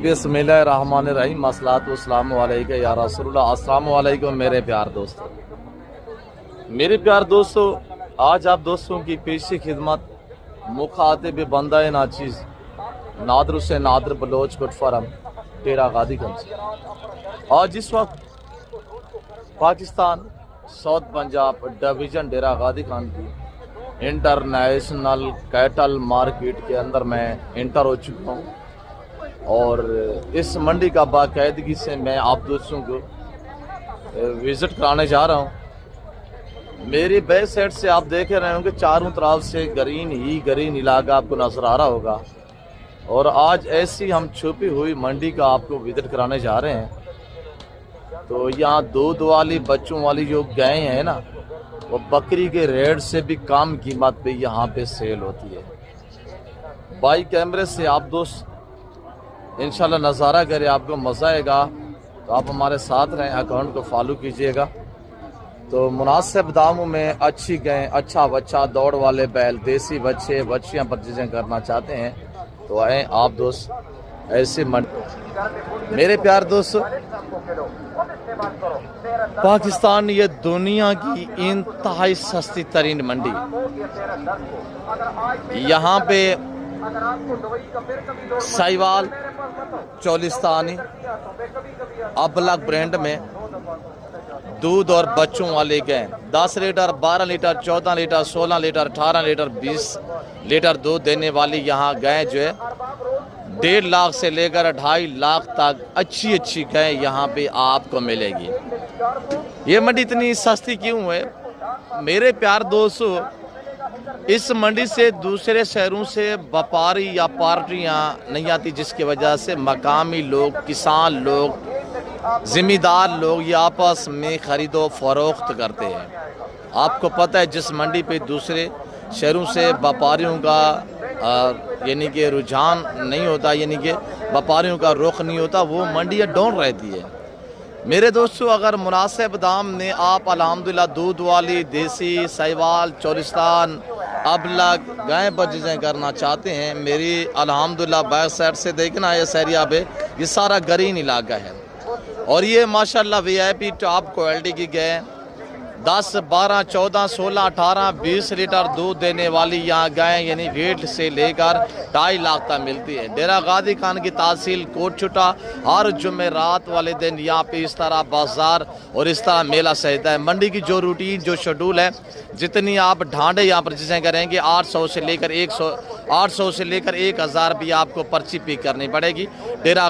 बिस्मिल्लाहिर्रहमानिर्रहीम अस्सलातु वस्सलामु अलैका या रसूलुल्लाह। अस्सलामु अलैकुम मेरे प्यार दोस्तों। मेरे प्यार दोस्तों, आज आप दोस्तों की पेशी खिदमत मुखातिब बंदा नाचीज़ नादर से नादर बलोच कुटफरम टेरा गादीगंज। आज इस वक्त पाकिस्तान साउथ पंजाब डिवीज़न डेरा गादी खान की इंटरनेशनल कैटल मार्केट के अंदर मैं इंटर हो चुका हूँ और इस मंडी का बाकायदगी से मैं आप दोस्तों को विज़िट कराने जा रहा हूँ। मेरी बैक साइड से आप देख रहे होंगे चारों तरफ से ग्रीन ही ग्रीन इलाका आपको नज़र आ रहा होगा और आज ऐसी हम छुपी हुई मंडी का आपको विज़िट कराने जा रहे हैं। तो यहाँ दूध वाली बच्चों वाली जो गायें हैं ना, वो बकरी के रेट से भी कम कीमत पे यहाँ पे सेल होती है। बाई कैमरे से आप दोस्त इंशाल्लाह नज़ारा करें, आपको मज़ा आएगा। तो आप हमारे साथ रहें, अकाउंट को फॉलो कीजिएगा। तो मुनासिब दामों में अच्छी गाय, अच्छा बच्चा, दौड़ वाले बैल, देसी बच्चे बच्चियाँ परचेजिंग करना चाहते हैं तो आए आप दोस्त ऐसे मेरे प्यार दोस्त। पाकिस्तान ये दुनिया की इंतहाई सस्ती तरीन मंडी। यहाँ पे साहिवाल, चोलिस्तानी, अबलग ब्रांड में दूध और बच्चों वाले गाय 10 litre, 12 litre, 14 litre, 16 litre, 18 litre, 20 litre दूध देने वाली यहाँ गाय जो है 1.5 लाख से लेकर 2.5 लाख तक अच्छी अच्छी गाय यहाँ पे आपको मिलेगी। ये मंडी इतनी सस्ती क्यों है मेरे प्यार दोस्तों? इस मंडी से दूसरे शहरों से व्यापारी या पार्टियां नहीं आती, जिसकी वजह से मकामी लोग, किसान लोग, ज़िम्मेदार लोग ये आपस में ख़रीदो फरोख्त करते हैं। आपको पता है जिस मंडी पे दूसरे शहरों से व्यापारियों का यानी कि रुझान नहीं होता, यानी कि व्यापारियों का रुख नहीं होता, वो मंडी डाउन रहती है। मेरे दोस्तों, अगर मुनासिब दाम में आप अल्हम्दुलिल्लाह दूध वाली, देसी, साहिवाल, चोलिस्तान, अबलग गाय परचेजिंग करना चाहते हैं, मेरी अल्हम्दुलिल्लाह बैक साइड से देखना ये एरिया पे ये सारा ग्रीन इलाका है और ये माशाल्लाह VIP टॉप क्वालिटी की गाय 10, 12, 14, 16, 18, 20 लीटर दूध देने वाली यहाँ गाय यानी वेट से लेकर 2.5 लाख तक मिलती है। डेरा गादी खान की तहसील कोटछुटा हर जुमेरात वाले दिन यहाँ पे इस तरह बाजार और इस तरह मेला सहता है। मंडी की जो रूटीन, जो शेड्यूल है, जितनी आप ढांडे यहाँ पर चीज़ें करेंगे 800 से लेकर 1000 भी आपको पर्ची पिक करनी पड़ेगी। डेरा